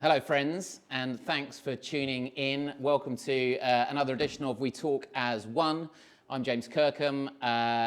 Hello friends, and thanks for tuning in. Welcome to another edition of We Talk as One. I'm James Kirkham.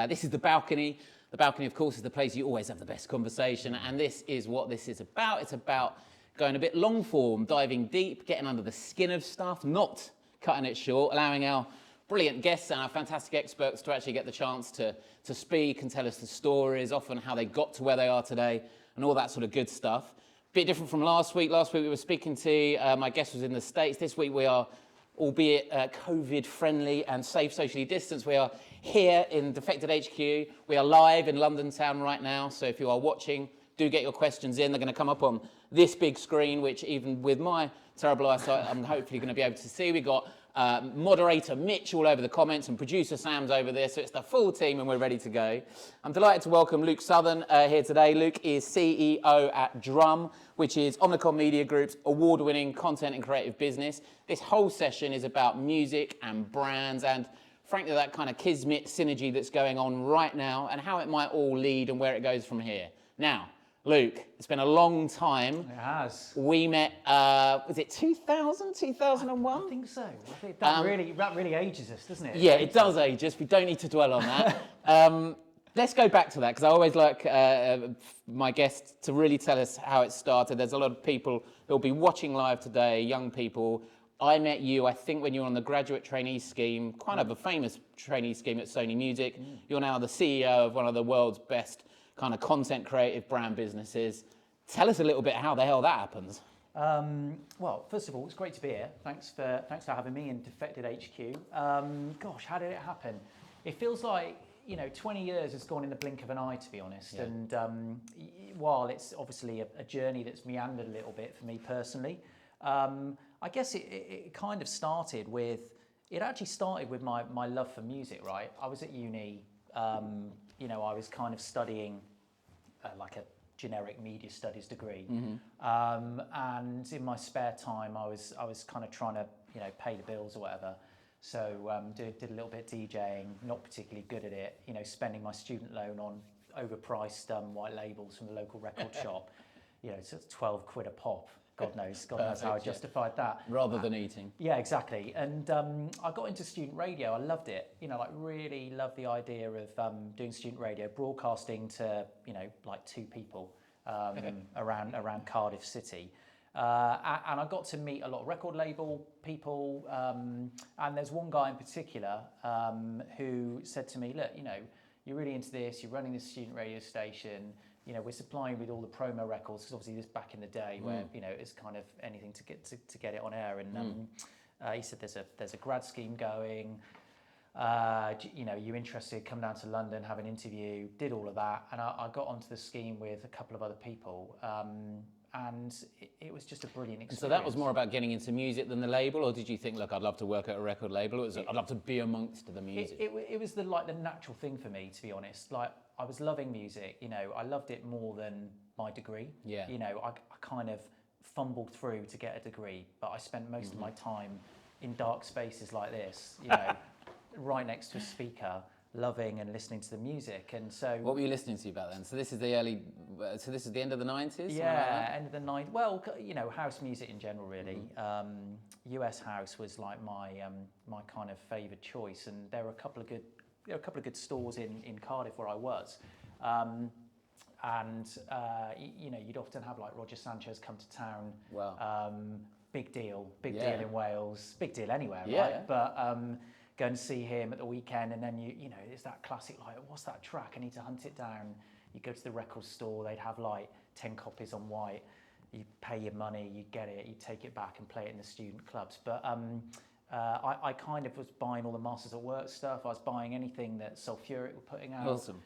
This is The Balcony. The Balcony, of course, is the place you always have the best conversation, and this is what this is about. It's about going a bit long form, diving deep, getting under the skin of stuff, not cutting it short, allowing our brilliant guests and our fantastic experts to actually get the chance to speak and tell us the stories, often how they got to where they are today, and all that sort of good stuff. Bit different from last week. Last week we were speaking to, my guest was in the States. This week we are, albeit COVID friendly and safe socially distanced, we are here in Defected HQ. We are live in London town right now. So if you are watching, do get your questions in. They're going to come up on this big screen, which even with my terrible eyesight, I'm hopefully going to be able to see. We've got moderator Mitch all over the comments and producer Sam's over there, so it's the full team and we're ready to go. I'm delighted to welcome Luke Southern here today. Luke is CEO at Drum, which is Omnicom Media Group's award-winning content and creative business. This whole session is about music and brands and frankly that kind of kismet synergy that's going on right now and how it might all lead and where it goes from here. Now, Luke, it's been a long time. It has. We met, was it 2000, 2001? I think so. I think that really ages us, doesn't it? Yeah, it does age us. We don't need to dwell on that. Let's go back to that, because I always like my guests to really tell us how it started. There's a lot of people who'll be watching live today, young people. I met you, I think, when you were on the graduate trainee scheme, kind of a famous trainee scheme at Sony Music. You're now the CEO of one of the world's best kind of content creative brand businesses. Tell us a little bit how the hell that happens. Well, first of all, it's great to be here. Thanks for having me in Defected HQ. Gosh, how did it happen? It feels like 20 years has gone in the blink of an eye, to be honest. Yeah. And while it's obviously a journey that's meandered a little bit for me personally, I guess it kind of started with, it actually started with my love for music, right? I was at uni, I was kind of studying like a generic media studies degree. And in my spare time, I was kind of trying to, pay the bills or whatever. So did a little bit of DJing, not particularly good at it, spending my student loan on overpriced white labels from the local record shop, so it's 12 quid a pop. God knows how I justified that. Rather than eating. Yeah, exactly. And I got into student radio. I loved it. Really loved the idea of doing student radio, broadcasting to, like 2 people around Cardiff City. And I got to meet a lot of record label people. And there's one guy in particular who said to me, look, you're really into this. You're running this student radio station. We're supplying with all the promo records, because obviously this back in the day where it's kind of anything to get it on air. And he said there's a grad scheme going. You're interested? Come down to London, have an interview. Did all of that, and I got onto the scheme with a couple of other people. And it was just a brilliant experience. So that was more about getting into music than the label, or did you think, look, I'd love to work at a record label, or I'd love to be amongst the music? It was the natural thing for me, to be honest. Like, I was loving music, I loved it more than my degree. Yeah. I kind of fumbled through to get a degree, but I spent most of my time in dark spaces like this, right next to a speaker, loving and listening to the music. And so what were you listening to back then? So this is the end of the 90s? Yeah, like end of the 90s. Well, house music in general, really. US house was like my kind of favoured choice, and there were a couple of good stores in Cardiff where I was. You'd often have like Roger Sanchez come to town. Wow. Big deal in Wales, big deal anywhere, yeah, right? Yeah. But go and see him at the weekend, and then it's that classic, like, what's that track? I need to hunt it down. You go to the record store, they'd have like 10 copies on white. You pay your money, you get it, you take it back and play it in the student clubs. But I kind of was buying all the Masters at Work stuff. I was buying anything that Sulfuric were putting out. Awesome.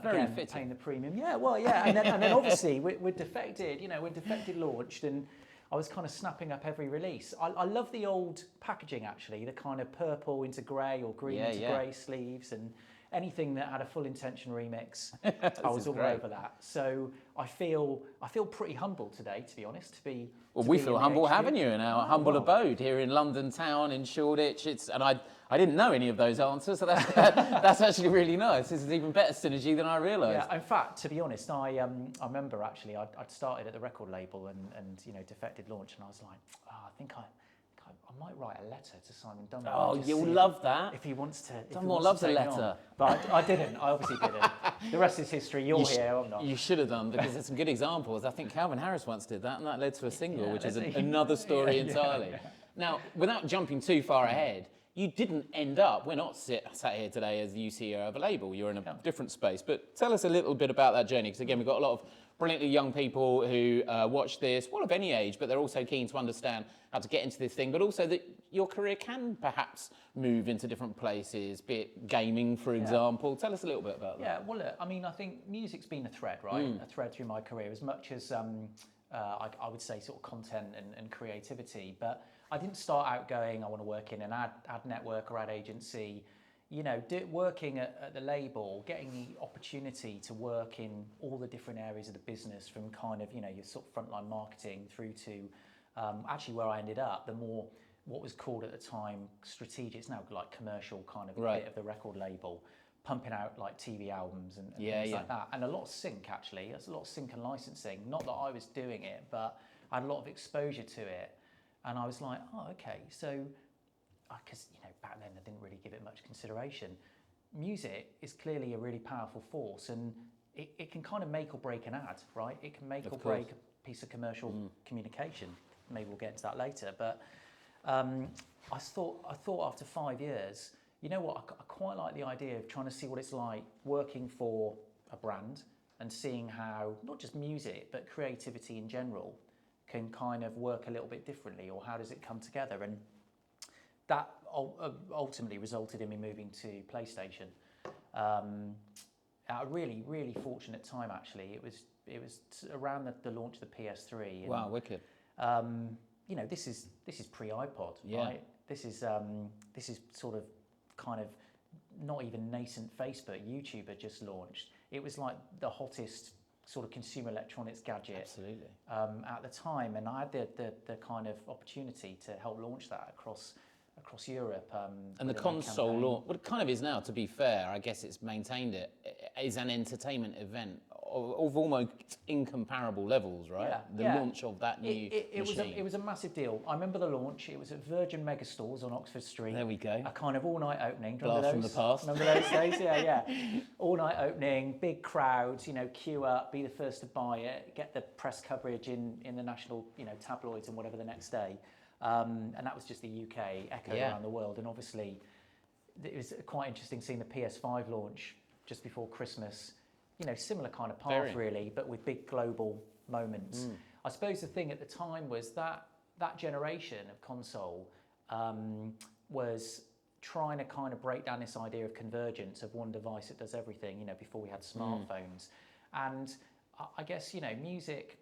Very again, fitting. Paying the premium. Yeah, well, yeah. And then obviously we're Defected, when Defected launched, and I was kind of snapping up every release. I love the old packaging, actually, the kind of purple into grey or green into grey sleeves. And anything that had a full intention remix, I was all over that. So I feel pretty humble today, to be honest. Well, we feel humble having you in our humble abode here in London town in Shoreditch. And I didn't know any of those answers, so that's actually really nice. This is even better synergy than I realised. Yeah, in fact, to be honest, I remember actually I'd started at the record label and Defected launched, and I was like, I think I might write a letter to Simon Dunmore. Oh, you'll love that. If he wants to. Dunmore loves a letter. But I didn't. I obviously didn't. The rest is history. You're here, I'm not. You should have done, because there's some good examples. I think Calvin Harris once did that, and that led to a single, which is another story entirely. Now, without jumping too far ahead, you didn't end up, we're not sat here today as the CEO of a label, you're in a different space, but tell us a little bit about that journey, because again, we've got a lot of brilliantly young people who watch this, well, of any age, but they're also keen to understand how to get into this thing, but also that your career can perhaps move into different places, be it gaming, for example. Tell us a little bit about that. Yeah, well, look, I mean, I think music's been a thread, right? A thread through my career, as much as I would say sort of content and creativity, but I didn't start out going, I want to work in an ad network or ad agency. You know, working at the label, getting the opportunity to work in all the different areas of the business, from kind of, your sort of frontline marketing through to actually where I ended up, the more what was called at the time strategic, it's now like commercial kind of bit of the record label, pumping out like TV albums and things like that. And a lot of sync, actually. There's a lot of sync and licensing. Not that I was doing it, but I had a lot of exposure to it. And I was like, oh, okay, so, because, back then I didn't really give it much consideration. Music is clearly a really powerful force, and it can kind of make or break an ad, right? It can make or break a piece of commercial communication. Maybe we'll get into that later. But I thought after 5 years, you know what, I quite like the idea of trying to see what it's like working for a brand and seeing how, not just music, but creativity in general can kind of work a little bit differently, or how does it come together? And that ultimately resulted in me moving to PlayStation. At a really, really fortunate time, actually. It was around the launch of the PS3. And, wow, wicked. This is pre-iPod, right? This is sort of kind of not even nascent Facebook. YouTube had just launched. It was like the hottest sort of consumer electronics gadget at the time, and I had the kind of opportunity to help launch that across Europe. And the console launch, what it kind of is now, to be fair, I guess it's maintained it, is an entertainment event of almost incomparable levels, right? The launch of that new machine. It was a massive deal. I remember the launch. It was at Virgin Megastores on Oxford Street. There we go. A kind of all-night opening. Blast from the past. Remember those days? Yeah. All-night opening, big crowds, queue up, be the first to buy it, get the press coverage in the national, tabloids and whatever the next day. And that was just the UK, echoed around the world. And obviously, it was quite interesting seeing the PS5 launch just before Christmas. Similar kind of path really, but with big global moments. I suppose the thing at the time was that generation of console was trying to kind of break down this idea of convergence, of one device that does everything, before we had smartphones. And I guess, music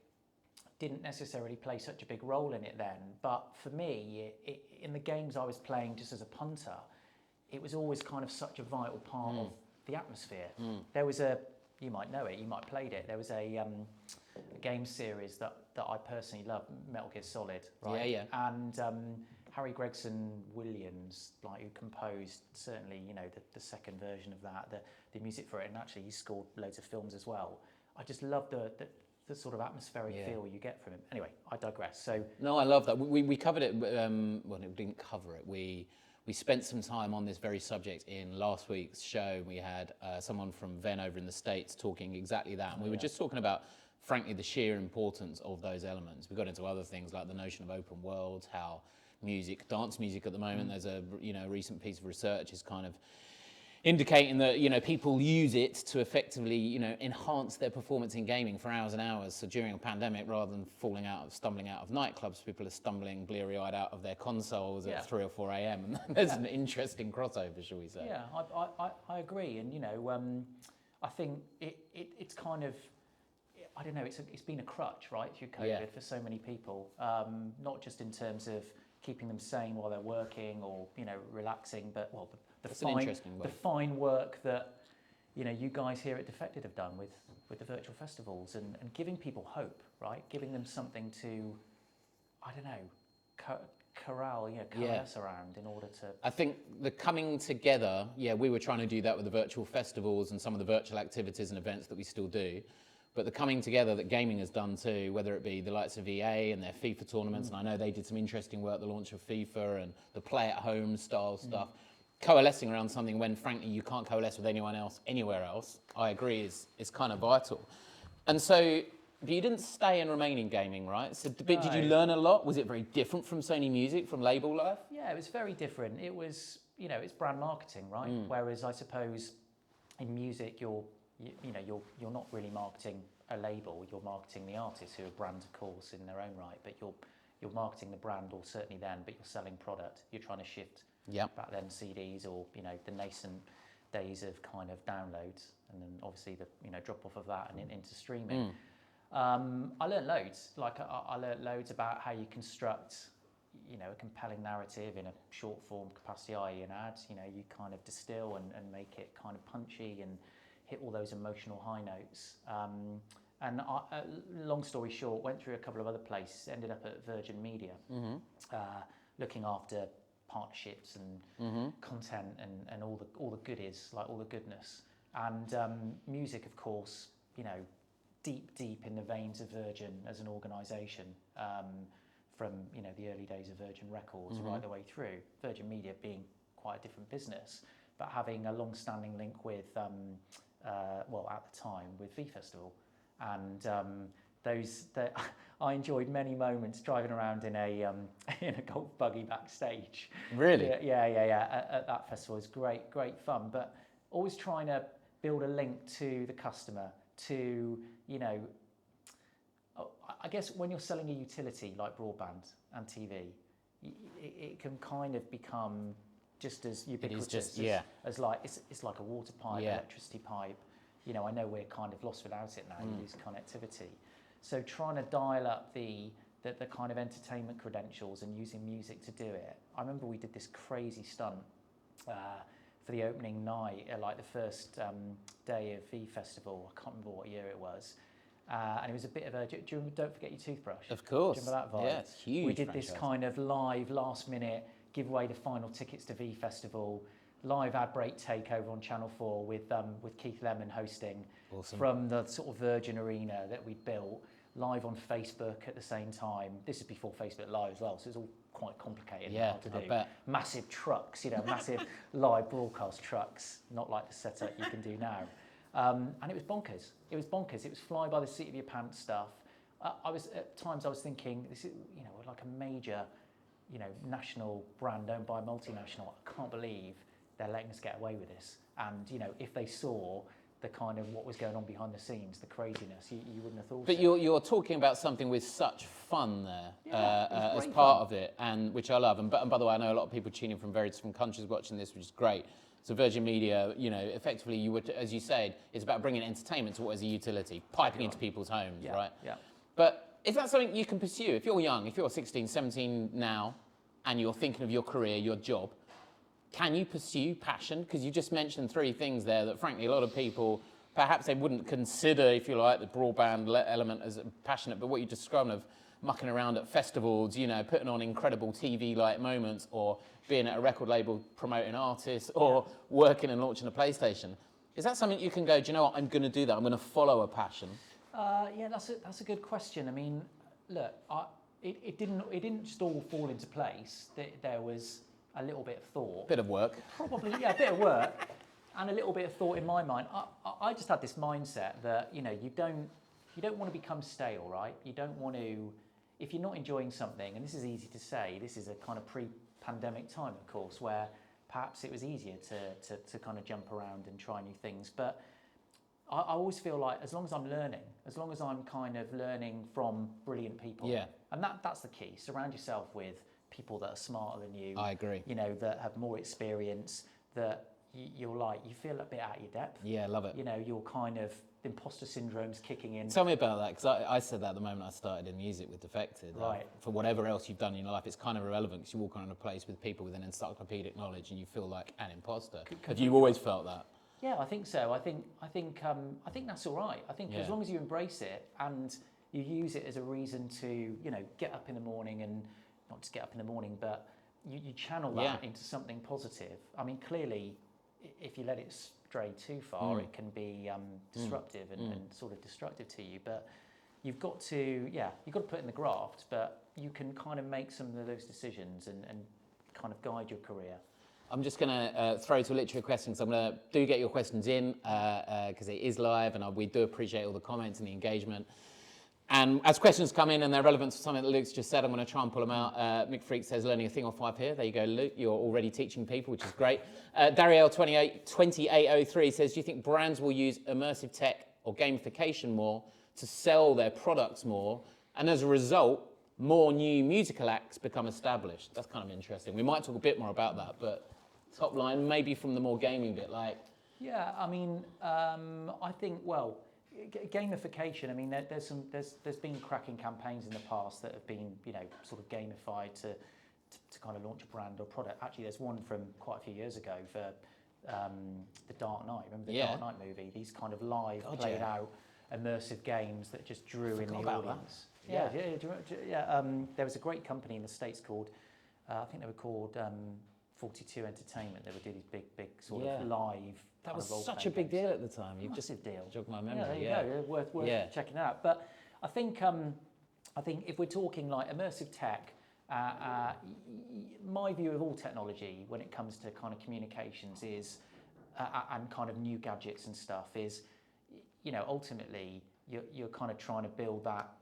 didn't necessarily play such a big role in it then, but for me, in the games I was playing just as a punter, it was always kind of such a vital part of the atmosphere. There was you might know it, you might have played it, there was a game series that I personally love, Metal Gear Solid, right? Yeah. And Harry Gregson Williams, who composed certainly, the second version of that, the music for it, and actually he scored loads of films as well. I just love the sort of atmospheric feel you get from it. Anyway, I digress. So no, I love that. We covered it. Well, we didn't cover it. We spent some time on this very subject in last week's show. We had someone from Venn over in the States talking exactly that. And we were just talking about, frankly, the sheer importance of those elements. We got into other things like the notion of open worlds, how dance music at the moment, there's a recent piece of research is kind of indicating that people use it to effectively enhance their performance in gaming for hours and hours. So during a pandemic, rather than stumbling out of nightclubs, people are stumbling bleary-eyed out of their consoles at 3 or 4 a.m. And there's an interesting crossover, shall we say? Yeah, I agree, and I think it's kind of, I don't know, it's been a crutch, right, through COVID for so many people, not just in terms of keeping them sane while they're working or relaxing, but the the fine work that you guys here at Defected have done with the virtual festivals and giving people hope, right? Giving them something to, I don't know, coalesce around in order to... I think the coming together, we were trying to do that with the virtual festivals and some of the virtual activities and events that we still do. But the coming together that gaming has done too, whether it be the likes of EA and their FIFA tournaments, and I know they did some interesting work, the launch of FIFA and the play-at-home style stuff, coalescing around something when, frankly, you can't coalesce with anyone else anywhere else, I agree, is kind of vital. And so, but you didn't stay and remain in gaming, right? So did you learn a lot? Was it very different from Sony Music, from label life? Yeah, it was very different. It was, it's brand marketing, right? Whereas I suppose in music, you're not really marketing a label, you're marketing the artist, who are brands, of course, in their own right, but you're marketing the brand, or certainly then, but you're selling product. You're trying to shift back then CDs, or the nascent days of kind of downloads, and then obviously the drop off of that and into streaming. I learned loads. Like I learned loads about how you construct a compelling narrative in a short form capacity, i.e. an ad. You kind of distill and make it kind of punchy and hit all those emotional high notes. And long story short, went through a couple of other places, ended up at Virgin Media, looking after partnerships and content and all the goodies, like all the goodness. And music, of course, deep in the veins of Virgin as an organisation, from the early days of Virgin Records right the way through. Virgin Media being quite a different business, but having a long-standing link with, at the time, with V Festival, and I enjoyed many moments driving around in a golf buggy backstage. Really? Yeah. At that festival, it was great fun, but always trying to build a link to the customer. To I guess when you're selling a utility like broadband and TV, it can kind of become just as ubiquitous as like it's like a water pipe, electricity pipe. I know we're kind of lost without it now. You lose connectivity. So trying to dial up the kind of entertainment credentials and using music to do it. I remember we did this crazy stunt for the opening night, like the first day of V Festival. I can't remember what year it was. And it was a bit of a, do you remember Don't Forget Your Toothbrush? Of course. Do you remember that vibe? Yeah, it's huge. We did this kind of live, last minute, give away the final tickets to V Festival, live ad break takeover on Channel 4 with Keith Lemon hosting. Awesome. From the sort of Virgin Arena that we built, live on Facebook at the same time. This is before Facebook Live as well, so it's all quite complicated to do. I bet. Massive trucks, massive live broadcast trucks, not like the setup you can do now. And it was bonkers. It was fly by the seat of your pants stuff. At times I was thinking, this is like a major, national brand owned by a multinational. I can't believe they're letting us get away with this. And if they saw the kind of what was going on behind the scenes, the craziness, you wouldn't have thought. But you're talking about something with such fun there as part of it, and which I love. And by the way, I know a lot of people tuning from very different countries watching this, which is great. So Virgin Media, effectively, you would, as you said, it's about bringing entertainment to what is a utility, piping into people's homes, right? Yeah. But is that something you can pursue? If you're young, if you're 16, 17 now, and you're thinking of your career, your job, can you pursue passion? Because you just mentioned three things there that, frankly, a lot of people, perhaps they wouldn't consider, if you like, the broadband element as passionate, but what you described of mucking around at festivals, putting on incredible TV-like moments, or being at a record label promoting artists, or working and launching a PlayStation. Is that something you can go, do you know what, I'm going to do that, I'm going to follow a passion? Yeah, that's a good question. I mean, look, it didn't just all fall into place. There was a little bit of thought. Bit of work. Probably, yeah, a bit of work, and a little bit of thought in my mind. I just had this mindset that, you don't want to become stale, right? You don't want to, if you're not enjoying something, and this is easy to say, this is a kind of pre-pandemic time, of course, where perhaps it was easier to kind of jump around and try new things. But I always feel like as long as I'm learning, as long as I'm kind of learning from brilliant people, and that's the key. Surround yourself with people that are smarter than you. I agree. That have more experience, that you feel a bit out of your depth. Yeah, love it. You're kind of, the imposter syndrome's kicking in. Tell me about that, because I said that the moment I started in music with Defected. Right. For whatever else you've done in your life, it's kind of irrelevant because you walk around a place with people with an encyclopedic knowledge and you feel like an imposter. Have you always felt that? Yeah, I think so. I think that's all right. I think as long as you embrace it and you use it as a reason to, get up in the morning, and not just get up in the morning, but you channel that into something positive. I mean, clearly, if you let it stray too far, it can be disruptive and sort of destructive to you. But you've got to put in the graft, but you can kind of make some of those decisions and kind of guide your career. I'm just going to throw to literary questions. I'm going to get your questions in because it is live, and we do appreciate all the comments and the engagement. And as questions come in and they're relevant to something that Luke's just said, I'm going to try and pull them out. Mick Freak says, learning a thing or five here. There you go, Luke. You're already teaching people, which is great. Dariel 2803 says, do you think brands will use immersive tech or gamification more to sell their products more? And as a result, more new musical acts become established? That's kind of interesting. We might talk a bit more about that, but top line, maybe from the more gaming bit, like... Yeah, I mean, I think, gamification. I mean, there's been cracking campaigns in the past that have been, sort of gamified to kind of launch a brand or product. Actually, there's one from quite a few years ago for The Dark Knight. Remember the Dark Knight movie? These kind of live, played out, immersive games that just drew in the audience. There was a great company in the States called, I think they were called 42 Entertainment. They would do these big sort of live. That was such a big deal at the time. You've just jogged my memory. Yeah, there you go. Worth checking out. But I think if we're talking like immersive tech, my view of all technology when it comes to kind of communications is, and kind of new gadgets and stuff is, ultimately you're kind of trying to build that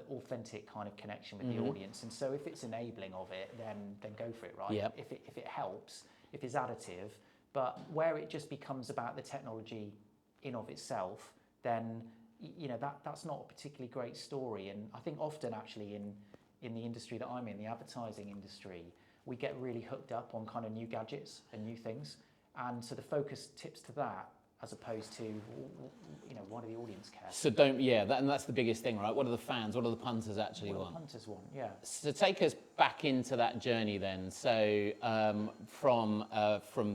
authentic kind of connection with the audience. And so if it's enabling of it, then go for it, right? Yep. If it helps, if it's additive. But where it just becomes about the technology in of itself, then that's not a particularly great story. And I think often actually in the industry that I'm in, the advertising industry, we get really hooked up on kind of new gadgets and new things. And so the focus tips to that as opposed to, why do the audience care? So and that's the biggest thing, right? What do the fans, what do the punters actually want? What do the punters want, yeah. So take us back into that journey then. So from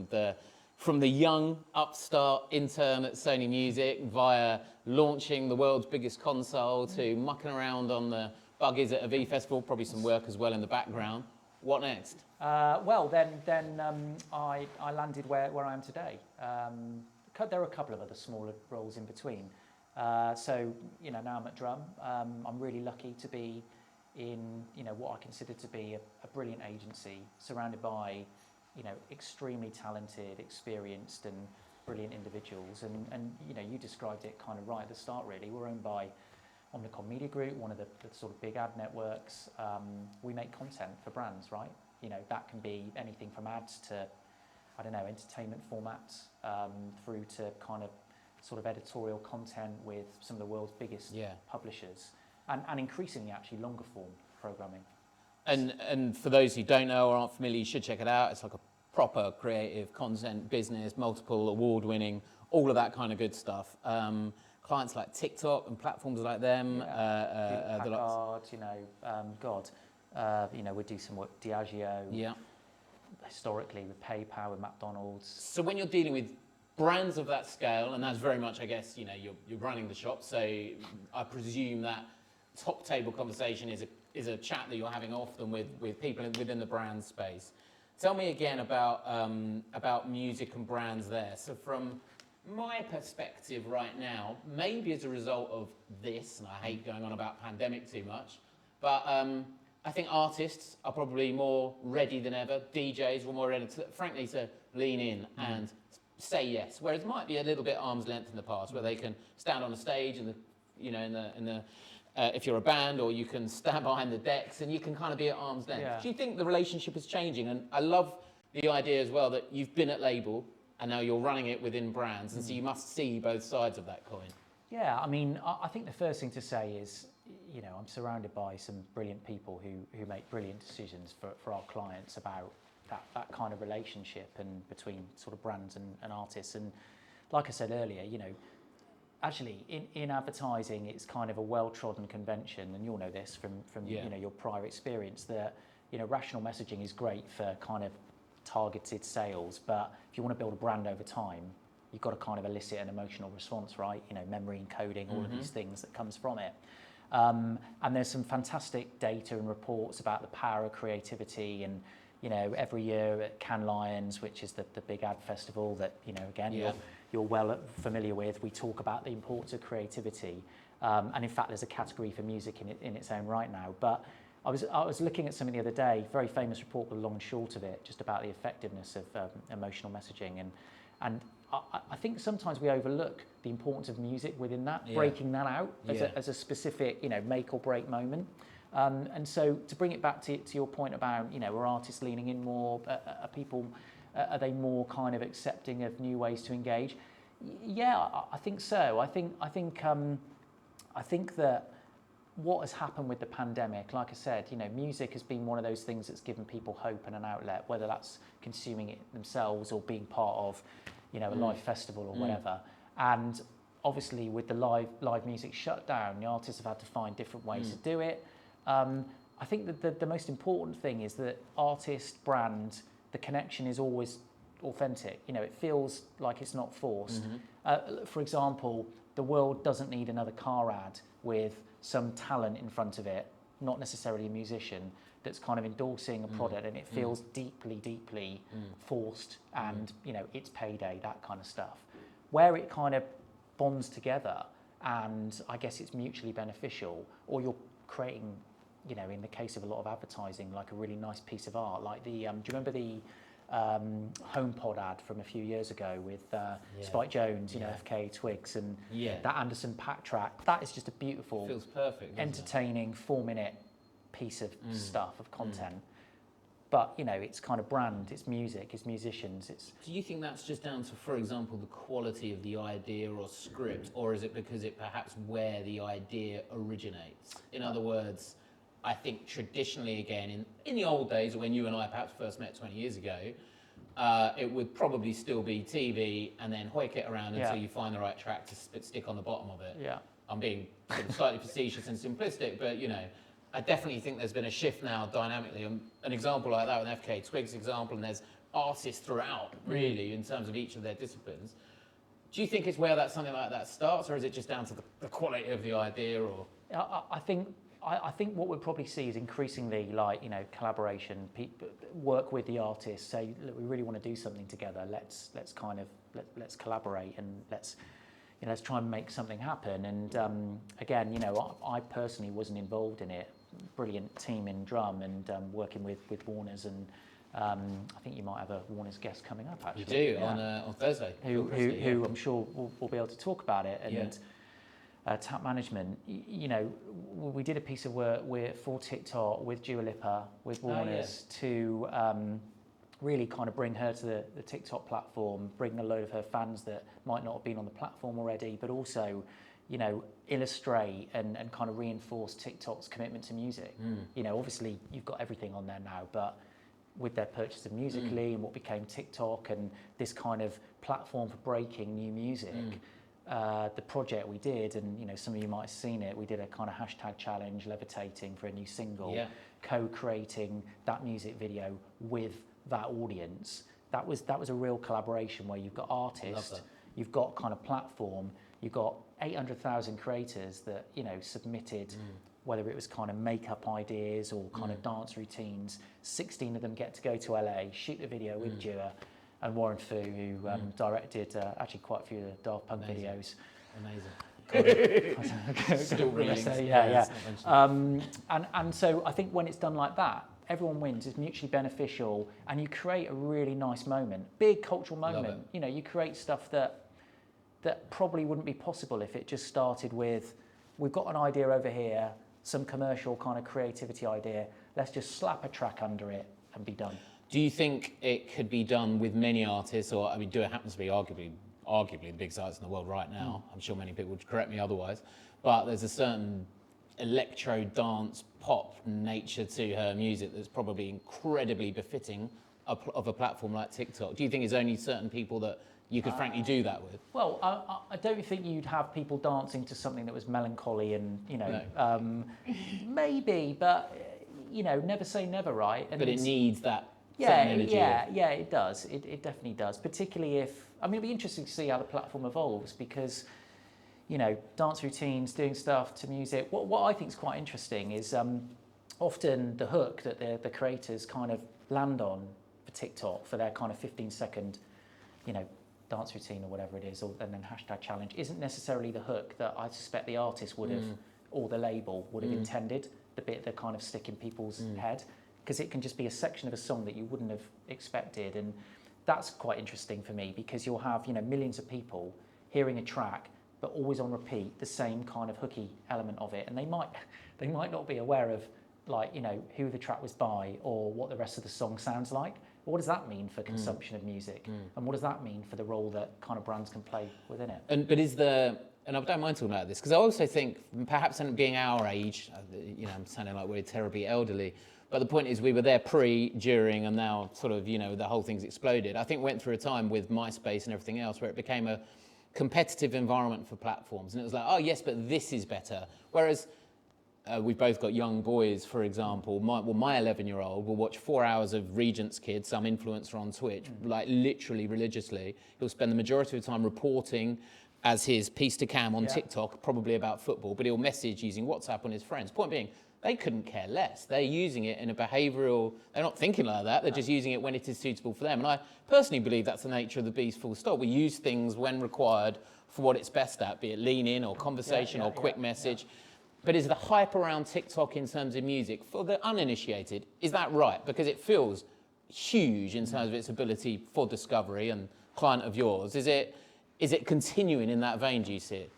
the young upstart intern at Sony Music via launching the world's biggest console to mucking around on the buggies at a V Festival, probably some work as well in the background. What next? Then I landed where I am today. There are a couple of other smaller roles in between. So now I'm at Drum. I'm really lucky to be in what I consider to be a brilliant agency surrounded by extremely talented, experienced and brilliant individuals. And you described it kind of right at the start really. We're owned by Omnicom Media Group, one of the sort of big ad networks. We make content for brands, right? That can be anything from ads to, entertainment formats, through to kind of sort of editorial content with some of the world's biggest publishers, and increasingly actually longer form programming. And for those who don't know or aren't familiar, you should check it out. It's like a proper creative content business, multiple award-winning, all of that kind of good stuff. Clients like TikTok and platforms like them. Packard, we do some work with Diageo. Yeah. Historically with PayPal, with McDonald's. So when you're dealing with brands of that scale, and that's very much, I guess, you're running the shop, so I presume that top table conversation is a chat that you're having often with people within the brand space. Tell me again about music and brands there. So from my perspective right now, maybe as a result of this, and I hate going on about pandemic too much, but I think artists are probably more ready than ever. DJs were more ready, frankly, to lean in and say yes. Whereas it might be a little bit arm's length in the past, where they can stand on a stage and if you're a band, or you can stand behind the decks and you can kind of be at arm's length. Yeah. Do you think the relationship is changing? And I love the idea as well that you've been at label and now you're running it within brands, and so you must see both sides of that coin. Yeah, I mean, I think the first thing to say is, I'm surrounded by some brilliant people who make brilliant decisions for our clients about that kind of relationship and between sort of brands and artists. And like I said earlier, actually, in advertising, it's kind of a well-trodden convention, and you'll know this from Yeah. you know, your prior experience, that you know, rational messaging is great for kind of targeted sales, but if you want to build a brand over time, you've got to kind of elicit an emotional response, right? You know, memory encoding, all of these things that comes from it. And there's some fantastic data and reports about the power of creativity, and you know, every year at Cannes Lions, which is the big ad festival that, you know, again, you're well familiar with, we talk about the importance of creativity. And in fact, there's a category for music in its own right now. But I was looking at something the other day, very famous report with long and short of it, just about the effectiveness of emotional messaging. And I think sometimes we overlook the importance of music within that, breaking that out as a specific, you know, make or break moment. And so to bring it back to your point about, you know, are artists leaning in more? Are people, are they more kind of accepting of new ways to engage? Yeah, I think so. I think that what has happened with the pandemic, like I said, you know, music has been one of those things that's given people hope and an outlet, whether that's consuming it themselves or being part of, you know, a live festival or whatever. And obviously with the live music shut down, the artists have had to find different ways to do it. I think that the most important thing is that artist, brand, the connection is always authentic. You know, it feels like it's not forced. For example, the world doesn't need another car ad with some talent in front of it, not necessarily a musician, that's kind of endorsing a product, and it feels deeply forced, and you know, it's payday, that kind of stuff. Where it kind of bonds together, and I guess it's mutually beneficial, or you're creating, you know, in the case of a lot of advertising, like a really nice piece of art, like the, do you remember the HomePod ad from a few years ago with Spike Jones, you know, FK Twigs, and that Anderson Paak track? That is just a beautiful, feels perfect, entertaining 4-minute piece of stuff, of content. But, you know, it's kind of brand, it's music, it's musicians. Do you think that's just down to, for example, the quality of the idea or script, or is it because it perhaps where the idea originates? In other words, I think traditionally, again, in the old days when you and I perhaps first met 20 years ago, it would probably still be TV and then hoik it around until you find the right track to stick on the bottom of it. I'm being sort of slightly facetious and simplistic, but, you know, I definitely think there's been a shift now dynamically. An example like that, with FK Twigs example, and there's artists throughout, really, in terms of each of their disciplines. Do you think it's where something like that starts, or is it just down to the quality of the idea? Or I think what we'll probably see is increasingly, like, you know, collaboration. Work with the artists, say, look, we really want to do something together. Let's collaborate, and let's try and make something happen. And again, you know, I personally wasn't involved in it. Brilliant team in drum, and working with Warner's, and I think you might have a Warner's guest coming up, actually. You do, on Thursday. Who I'm sure will be able to talk about it. And Tap Management, you know, we did a piece of work for TikTok with Dua Lipa, with Warner's, to really kind of bring her to the TikTok platform, bring a load of her fans that might not have been on the platform already, but also, you know, illustrate and kind of reinforce TikTok's commitment to music. You know, obviously you've got everything on there now, but with their purchase of Musical.ly and what became TikTok and this kind of platform for breaking new music, the project we did, and, you know, some of you might have seen it, we did a kind of hashtag challenge, levitating for a new single, co-creating that music video with that audience. That was a real collaboration where you've got artists, you've got kind of platform, you've got 800,000 creators that, you know, submitted, whether it was kind of makeup ideas or kind of dance routines. 16 of them get to go to LA, shoot the video with Dua and Warren Fu, who directed actually quite a few of the Daft Punk videos. Amazing. Still reading. And so I think when it's done like that, everyone wins, it's mutually beneficial, and you create a really nice moment, big cultural moment. You know, you create stuff that probably wouldn't be possible if it just started with, we've got an idea over here, some commercial kind of creativity idea, let's just slap a track under it and be done. Do you think it could be done with many artists, or, I mean, Dua happens to be arguably the biggest artist in the world right now. I'm sure many people would correct me otherwise, but there's a certain electro dance pop nature to her music that's probably incredibly befitting of a platform like TikTok. Do you think it's only certain people that you could frankly do that with? Well, I don't think you'd have people dancing to something that was melancholy and, maybe, but, never say never, right? And but it needs that yeah, certain energy. yeah, it does. It definitely does, particularly if, it'll be interesting to see how the platform evolves because, dance routines, doing stuff to music. What I think is quite interesting is often the hook that the creators kind of land on for TikTok for their kind of 15-second, dance routine or whatever it is, and then hashtag challenge, isn't necessarily the hook that I suspect the artist would have, or the label would have intended, the bit that kind of stick in people's head, because it can just be a section of a song that you wouldn't have expected. And that's quite interesting for me because you'll have, millions of people hearing a track, but always on repeat, the same kind of hooky element of it. And they might not be aware of who the track was by or what the rest of the song sounds like. But what does that mean for consumption of music? And what does that mean for the role that kind of brands can play within it? And I don't mind talking about this because I also think perhaps being our age, I'm sounding like we're terribly elderly, but the point is we were there pre, during, and now sort of, the whole thing's exploded. I think we went through a time with MySpace and everything else where it became a competitive environment for platforms. And it was like, oh yes, but this is better. Whereas we've both got young boys, for example. My 11-year-old will watch 4 hours of Regent's Kids, some influencer on Twitch, like literally religiously. He'll spend the majority of the time reporting as his piece to cam on TikTok, probably about football, but he'll message using WhatsApp on his friends. Point being, they couldn't care less. They're using it in a behavioural, they're not thinking like that, they're just using it when it is suitable for them. And I personally believe that's the nature of the beast, full stop. We use things when required for what it's best at, be it lean in or conversation or quick message. But is the hype around TikTok in terms of music, for the uninitiated, is that right? Because it feels huge in terms of its ability for discovery and client of yours. Is it continuing in that vein, do you see it?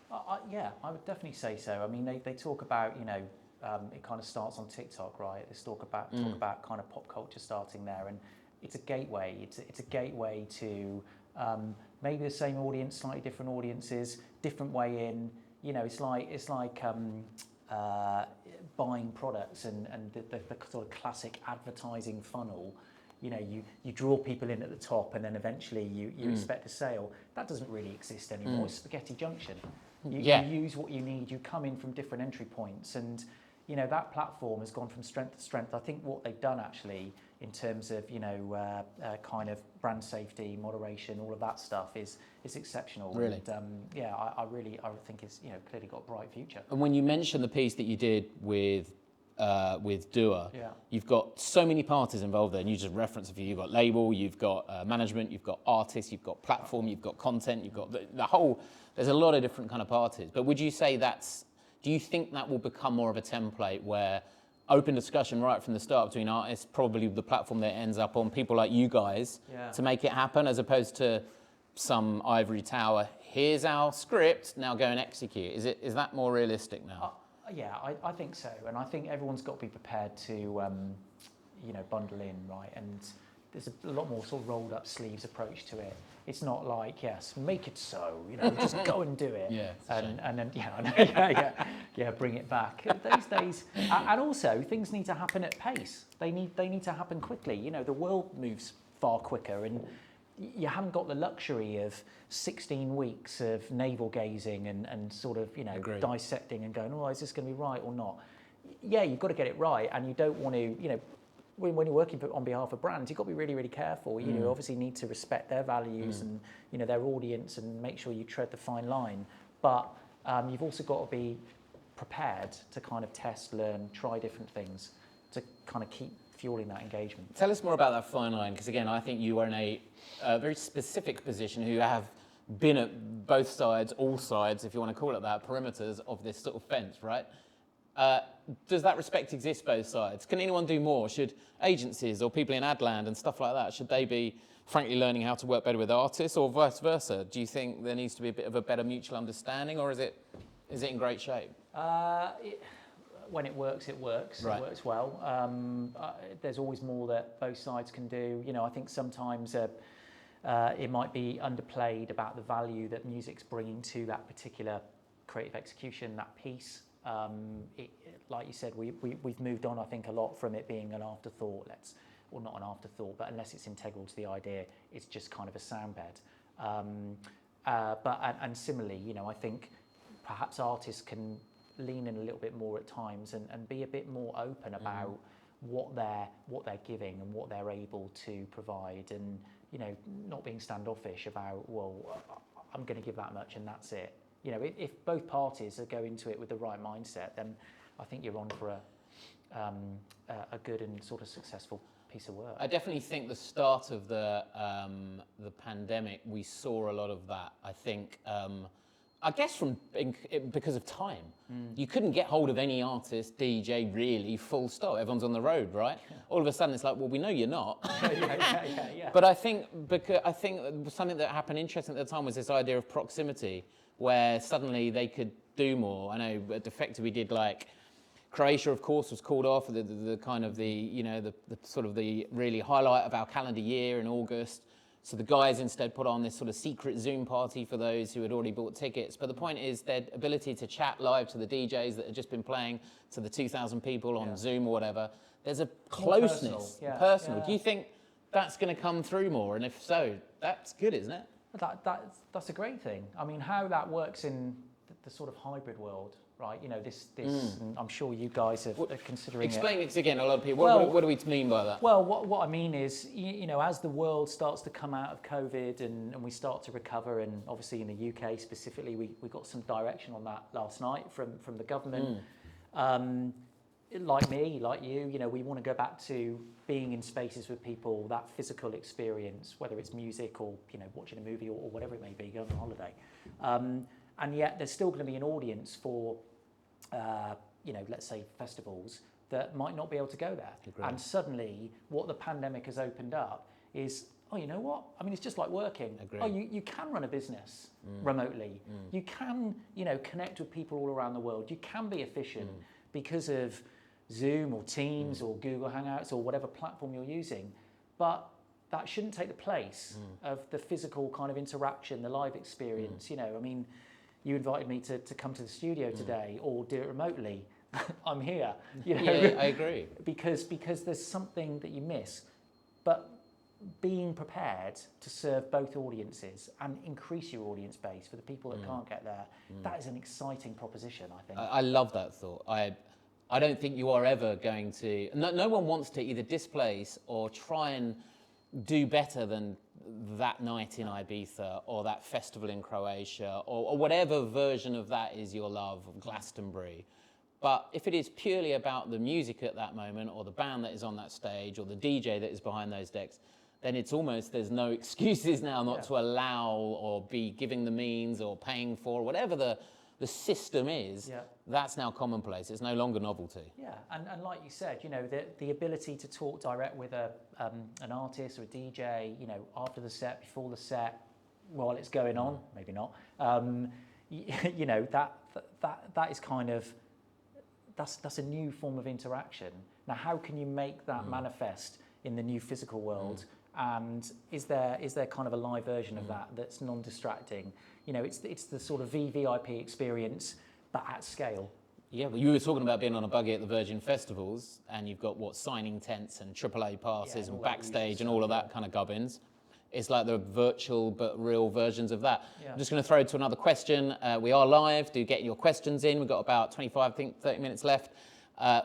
Yeah, I would definitely say so. I mean, they talk about, it kind of starts on TikTok, right? They talk about kind of pop culture starting there, and it's a gateway. It's a gateway to maybe the same audience, slightly different audiences, different way in. It's like buying products and the sort of classic advertising funnel. You draw people in at the top and then eventually you expect a sale. That doesn't really exist anymore. It's spaghetti junction. You use what you need. You come in from different entry points, and that platform has gone from strength to strength. I think what they've done actually in terms of kind of brand safety, moderation, all of that stuff is exceptional. Really? And I think it's clearly got a bright future. And when you mention the piece that you did with Dua, you've got so many parties involved there, and you just reference a few. You've got label, you've got management, you've got artists, you've got platform, you've got content, you've got the whole. There's a lot of different kind of parties. But would you say do you think that will become more of a template where open discussion right from the start between artists, probably the platform that it ends up on, people like you guys, to make it happen, as opposed to some ivory tower, here's our script, now go and execute? Is that more realistic now? I think so, and I think everyone's got to be prepared to, bundle in, right? And there's a lot more sort of rolled up sleeves approach to it. It's not like, yes, make it so, just go and do it. And then, bring it back. These days, and also things need to happen at pace. They need to happen quickly. The world moves far quicker, and you haven't got the luxury of 16 weeks of navel gazing and sort of, Agreed. Dissecting and going, oh, is this going to be right or not? Yeah, you've got to get it right, and you don't want to, when you're working on behalf of brands, you've got to be really, really careful. You obviously need to respect their values and, their audience, and make sure you tread the fine line. But you've also got to be prepared to kind of test, learn, try different things to kind of keep fueling that engagement. Tell us more about that fine line, because again, I think you are in a very specific position who have been at both sides, all sides, if you want to call it that, perimeters of this sort of fence, right? Does that respect exist both sides? Can anyone do more? Should agencies or people in ad land and stuff like that, should they be frankly learning how to work better with artists, or vice versa? Do you think there needs to be a bit of a better mutual understanding, or is it in great shape? When it works, it works. Right. It works well. There's always more that both sides can do. I think sometimes it might be underplayed about the value that music's bringing to that particular creative execution, that piece. Like you said, we've moved on, I think, a lot from it being an afterthought, or not an afterthought, but unless it's integral to the idea, it's just kind of a sound bed. And similarly, you know, I think perhaps artists can lean in a little bit more at times and be a bit more open about what they're giving and what they're able to provide, and you know, not being standoffish about, well, I'm going to give that much and that's it. You know, if both parties are go into it with the right mindset, then I think you're on for a good and sort of successful piece of work. I definitely think the start of the pandemic, we saw a lot of that. I think, I guess because of time. You couldn't get hold of any artist, DJ, really, full stop. Everyone's on the road, right? Yeah. All of a sudden, it's like, well, we know you're not. Yeah. But I think something that happened interesting at the time was this idea of proximity, where suddenly they could do more. I know at Defected we did like, Croatia, of course, was called off, the kind of the sort of the really highlight of our calendar year in August. So the guys instead put on this sort of secret Zoom party for those who had already bought tickets. But the point is their ability to chat live to the DJs that had just been playing to the 2,000 people on Zoom or whatever. There's a closeness, personal. Do you think that's going to come through more? And if so, that's good, isn't it? That's a great thing. I mean, how that works in the sort of hybrid world, right? You know, this I'm sure you guys are considering. Explain it again. A lot of people. Well, what do we mean by that? Well, what I mean is, you know, as the world starts to come out of COVID and we start to recover, and obviously in the UK specifically, we got some direction on that last night from the government. Like me, like you know, we want to go back to being in spaces with people, that physical experience, whether it's music or, you know, watching a movie or whatever it may be, going on holiday. And yet there's still going to be an audience for, you know, let's say festivals that might not be able to go there. Agreed. And suddenly what the pandemic has opened up is, oh, you know what? I mean, it's just like working. Agreed. Oh, you can run a business remotely. You can, you know, connect with people all around the world. You can be efficient because of Zoom or Teams or Google Hangouts or whatever platform you're using. But that shouldn't take the place of the physical kind of interaction, the live experience. You know, I mean, you invited me to come to the studio today or do it remotely. I'm here. You know? Yeah, I agree. Because there's something that you miss. But being prepared to serve both audiences and increase your audience base for the people that can't get there, that is an exciting proposition, I think. I love that thought. I don't think you are ever going to... No one wants to either displace or try and do better than that night in Ibiza or that festival in Croatia or whatever version of that is your love, Glastonbury. But if it is purely about the music at that moment or the band that is on that stage or the DJ that is behind those decks, then it's almost, there's no excuses now not to allow or be giving the means or paying for whatever the system is. That's now commonplace. It's no longer novelty. Yeah, and like you said, you know, the ability to talk direct with an artist or a DJ, you know, after the set, before the set, while it's going on, maybe not. You know, that is kind of, that's a new form of interaction. Now, how can you make that manifest in the new physical world? And is there kind of a live version of that that's non-distracting? You know, it's the sort of VVIP experience, but at scale. Yeah, well, you were talking about being on a buggy at the Virgin Festivals, and you've got, signing tents and AAA passes and backstage and all of that kind of gubbins. It's like the virtual but real versions of that. Yeah. I'm just going to throw to another question. We are live. Do get your questions in. We've got about 25, I think, 30 minutes left.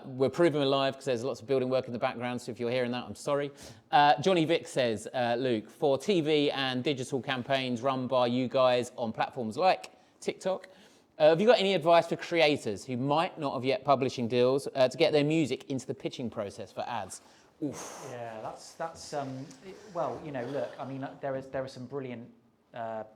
We're proving we're live because there's lots of building work in the background, so if you're hearing that, I'm sorry. Johnny Vick says, Luke, for TV and digital campaigns run by you guys on platforms like TikTok, have you got any advice for creators who might not have yet publishing deals to get their music into the pitching process for ads? Oof. Yeah, that's well, you know, look, I mean, there are some brilliant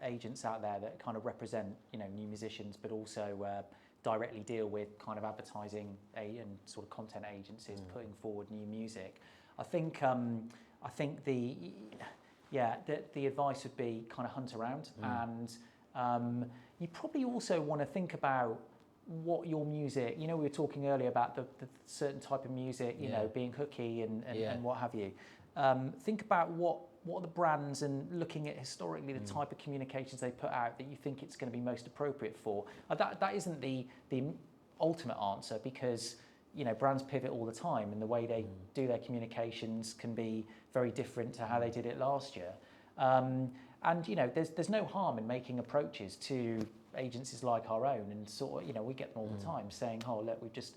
agents out there that kind of represent, you know, new musicians, but also directly deal with kind of advertising and sort of content agencies putting forward new music. I think the advice would be kind of hunt around, and you probably also want to think about what your music, you know, we were talking earlier about the certain type of music, you know, being hooky and what have you. Think about what are the brands, and looking at historically the type of communications they put out that you think it's going to be most appropriate for. That isn't the ultimate answer, because, you know, brands pivot all the time, and the way they do their communications can be very different to how they did it last year. And there's no harm in making approaches to agencies like our own, and sort of, we get them all the time saying, oh look, we've just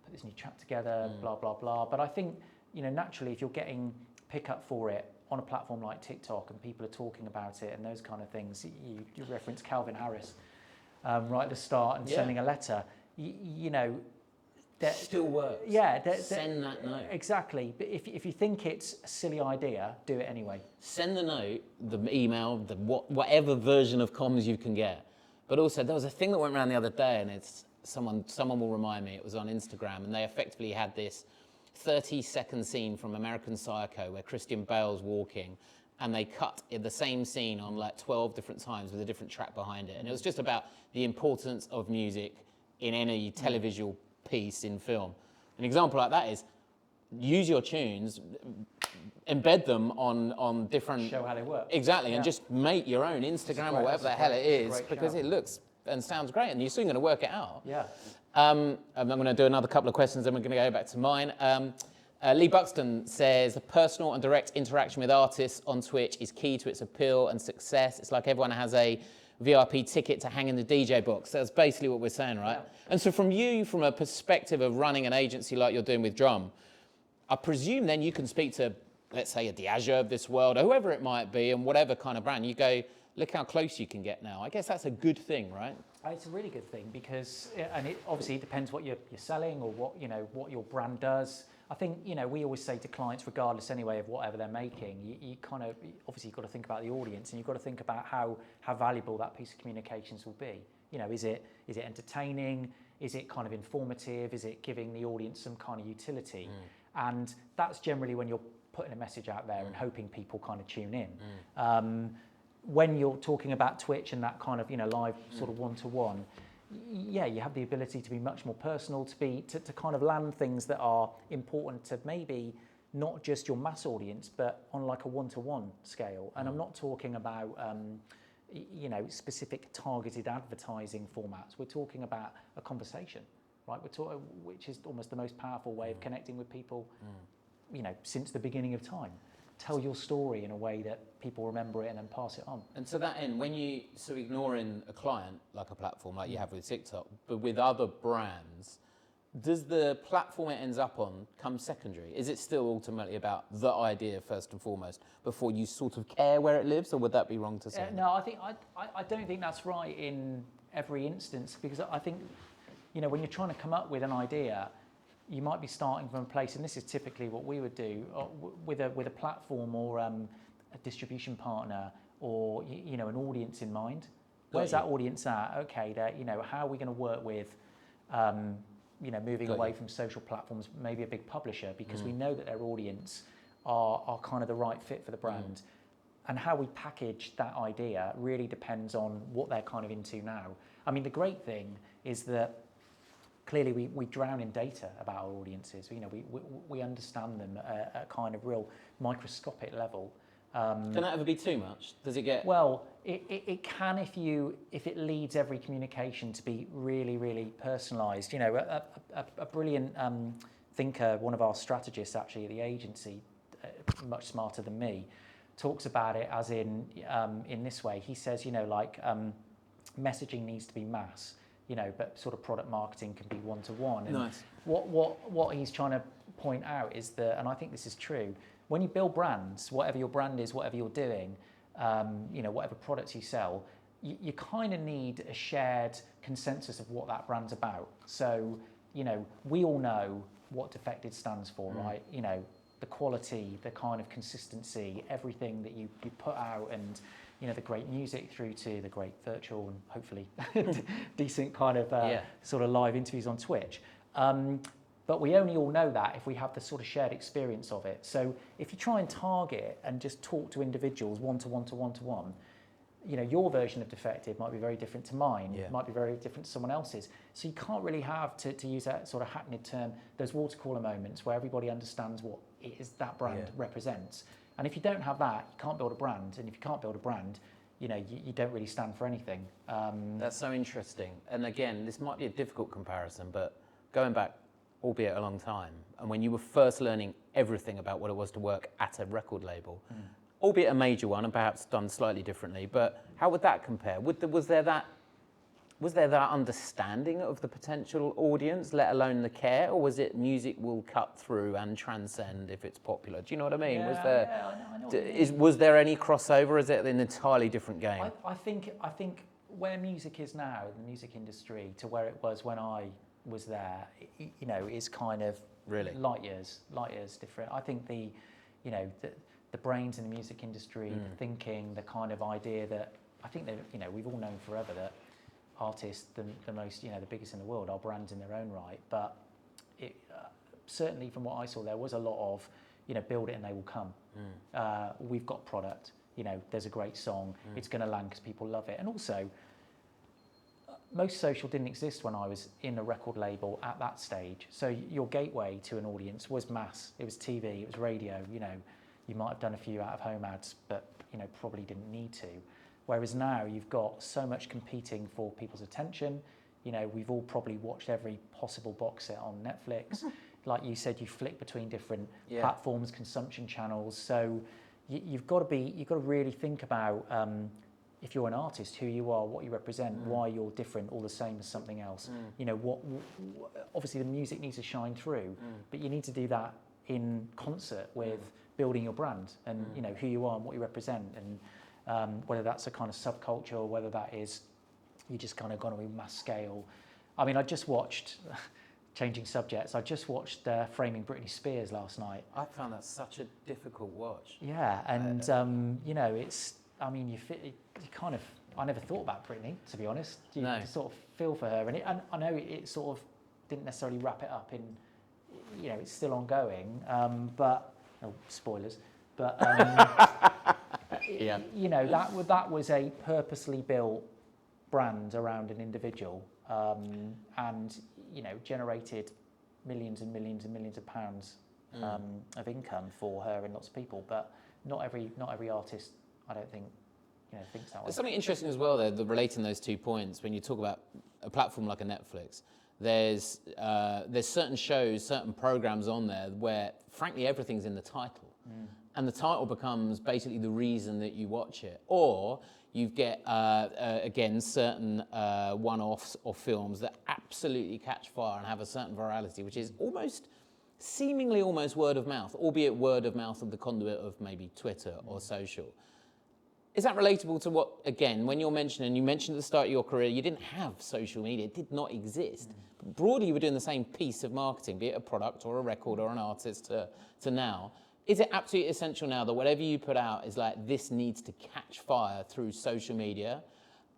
put this new track together, blah blah blah. But I think naturally, if you're getting pickup for it on a platform like TikTok and people are talking about it and those kind of things, you reference Calvin Harris right at the start and sending a letter, still works. Yeah, send that note. Exactly. But if you think it's a silly idea, do it anyway. Send the note, the email, whatever version of comms you can get. But also, there was a thing that went around the other day, and it's someone will remind me. It was on Instagram, and they effectively had this 30-second scene from American Psycho where Christian Bale's walking, and they cut the same scene on like 12 different times with a different track behind it. And it was just about the importance of music in any televisual piece in film. An example like that is use your tunes, embed them on different... Show how they work. Exactly, and just make your own Instagram or whatever the hell it is, because it looks and sounds great, and you're soon going to work it out. Yeah. I'm going to do another couple of questions, then we're going to go back to mine. Lee Buxton says, personal and direct interaction with artists on Twitch is key to its appeal and success. It's like everyone has a VIP ticket to hang in the DJ box. That's basically what we're saying, right? Yeah. And so from a perspective of running an agency like you're doing with Drum, I presume then you can speak to, let's say, a Diageo of this world, or whoever it might be, and whatever kind of brand. You go, look how close you can get now. I guess that's a good thing, right? It's a really good thing because, and it obviously depends what you're selling or what your brand does. I think, we always say to clients, regardless anyway of whatever they're making, you kind of, obviously you've got to think about the audience, and you've got to think about how valuable that piece of communications will be. Is it entertaining? Is it kind of informative? Is it giving the audience some kind of utility? And that's generally when you're putting a message out there and hoping people kind of tune in. When you're talking about Twitch and that kind of live sort of one-to-one, you have the ability to be much more personal, to kind of land things that are important to maybe not just your mass audience, but on like a one-to-one scale. And I'm not talking about specific targeted advertising formats. We're talking about a conversation, right? Which is almost the most powerful way of connecting with people, since the beginning of time. Tell your story in a way that people remember it and then pass it on. And to that end, ignoring a client like a platform like you have with TikTok, but with other brands, does the platform it ends up on come secondary? Is it still ultimately about the idea first and foremost before you sort of care where it lives, or would that be wrong to say? No, I don't think that's right in every instance, because I think, when you're trying to come up with an idea, you might be starting from a place, and this is typically what we would do with a platform or a distribution partner or an audience in mind. Where's that audience at? Okay, how are we going to work with moving away from social platforms, maybe a big publisher, because we know that their audience are kind of the right fit for the brand. And how we package that idea really depends on what they're kind of into now. I mean, the great thing is that clearly we drown in data about our audiences. We understand them at a kind of real microscopic level. Can that ever be too much? Does it get... Well, it can if it leads every communication to be really, really personalised. A brilliant thinker, one of our strategists actually at the agency, much smarter than me, talks about it as in this way. He says, messaging needs to be mass, but sort of product marketing can be one-to-one. And nice. What he's trying to point out is that, and I think this is true, when you build brands, whatever your brand is, whatever you're doing, whatever products you sell, you kind of need a shared consensus of what that brand's about. So, we all know what Defected stands for, right? The quality, the kind of consistency, everything that you put out, and the great music through to the great virtual and hopefully decent kind of sort of live interviews on Twitch. But we only all know that if we have the sort of shared experience of it. So if you try and target and just talk to individuals one-to-one to one-to-one, your version of Defected might be very different to mine. It might be very different to someone else's. So you can't really have, to use that sort of hackneyed term, those water cooler moments where everybody understands what it is that brand represents. And if you don't have that, you can't build a brand. And if you can't build a brand, you don't really stand for anything. That's so interesting. And again, this might be a difficult comparison, but going back, albeit a long time, and when you were first learning everything about what it was to work at a record label, albeit a major one and perhaps done slightly differently, but how would that compare? Was there that understanding of the potential audience, let alone the care, or was it music will cut through and transcend if it's popular? Do you know what I mean? Yeah, Was there, yeah, I know what you mean. was there any crossover? Is it an entirely different game? I think where music is now, the music industry, to where it was when I was there, you know, is kind of Really light years different. I think the brains in the music industry, the thinking, the kind of idea that I think that, you know, we've all known forever that artists, the most, you know, the biggest in the world, are brands in their own right. But it, certainly from what I saw, there was a lot of, you know, build it and they will come. We've got product, you know, there's a great song, it's going to land because people love it. And also, most social didn't exist when I was in a record label at that stage. So your gateway to an audience was mass. It was TV, it was radio, you know, you might have done a few out-of-home ads, but, you know, probably didn't need to. Whereas now you've got so much competing for people's attention. You know, we've all probably watched every possible box set on Netflix. Like you said, you flick between different platforms, consumption channels. So you've got to really think about if you're an artist, who you are, what you represent, why you're different or the same as something else. You know, obviously the music needs to shine through, but you need to do that in concert with building your brand and you know who you are and what you represent, and whether that's a kind of subculture or whether that is you just kind of gone to a mass scale. I mean, I just watched. Changing subjects, I just watched Framing Britney Spears last night. I found that such a difficult watch. Yeah, and you know, it's. I mean, you kind of. I never thought about Britney, to be honest. You sort of feel for her, and I know it sort of didn't necessarily wrap it up in. You know, it's still ongoing, but spoilers. But you know, that was a purposely built brand around an individual, and you know, generated millions and millions and millions of pounds of income for her and lots of people. But not every artist, I don't think, you know, thinks that way. There's something interesting as well there, relating those 2 points. When you talk about a platform like a Netflix, there's certain shows, certain programs on there where, frankly, everything's in the title, and the title becomes basically the reason that you watch it, or you get, again, certain one-offs or films that absolutely catch fire and have a certain virality, which is seemingly almost word of mouth, albeit word of mouth of the conduit of maybe Twitter or social. Is that relatable to what, again, when you mentioned at the start of your career, you didn't have social media, it did not exist. But broadly, you were doing the same piece of marketing, be it a product or a record or an artist to now. Is it absolutely essential now that whatever you put out is like, this needs to catch fire through social media?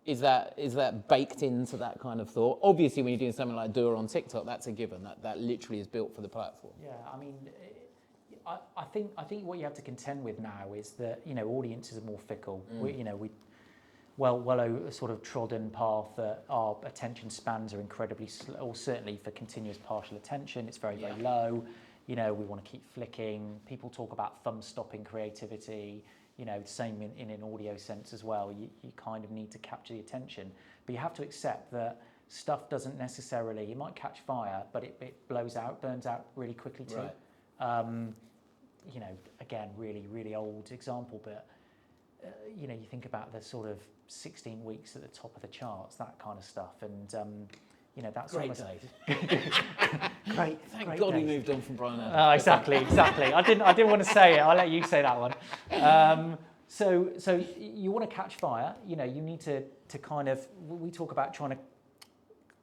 Is that baked into that kind of thought? Obviously, when you're doing something like Do It on TikTok, that's a given. That literally is built for the platform. Yeah, I mean, I think what you have to contend with now is that, you know, audiences are more fickle. We a sort of trodden path that our attention spans are incredibly slow, or certainly for continuous partial attention, it's very, very low. You know, we want to keep flicking. People talk about thumb-stopping creativity. You know, same in an audio sense as well. You kind of need to capture the attention. But you have to accept that stuff doesn't necessarily, it might catch fire, but it burns out really quickly too. Right. You know, again, really, really old example, but, you know, you think about the sort of 16 weeks at the top of the charts, that kind of stuff. And, you know, that's great almost days. great. Thank God we moved on from Brian Adams. Oh, exactly. I didn't want to say it. I'll let you say that one. So you want to catch fire. You know, you need to kind of. We talk about trying to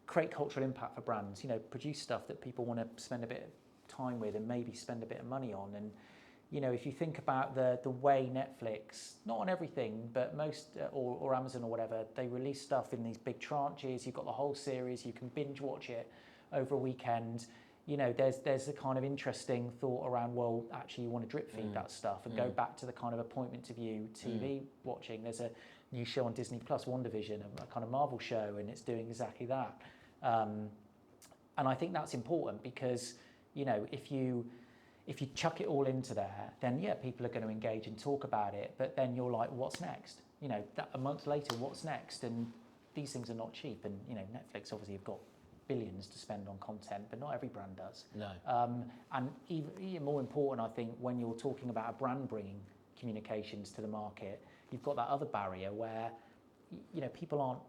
create cultural impact for brands. You know, produce stuff that people want to spend a bit of time with and maybe spend a bit of money on. And you know, if you think about the way Netflix, not on everything, but most, or Amazon or whatever, they release stuff in these big tranches. You've got the whole series. You can binge watch it over a weekend. You know, there's a kind of interesting thought around, well, actually you want to drip feed that stuff and go back to the kind of appointment to view TV watching. There's a new show on Disney Plus, WandaVision, a kind of Marvel show, and it's doing exactly that. And I think that's important because, you know, if you chuck it all into there, then yeah, people are going to engage and talk about it. But then you're like, what's next? You know, a month later, what's next? And these things are not cheap. And you know, Netflix obviously have got billions to spend on content, but not every brand does. No. And even more important, I think, when you're talking about a brand bringing communications to the market, you've got that other barrier where, you know, people aren't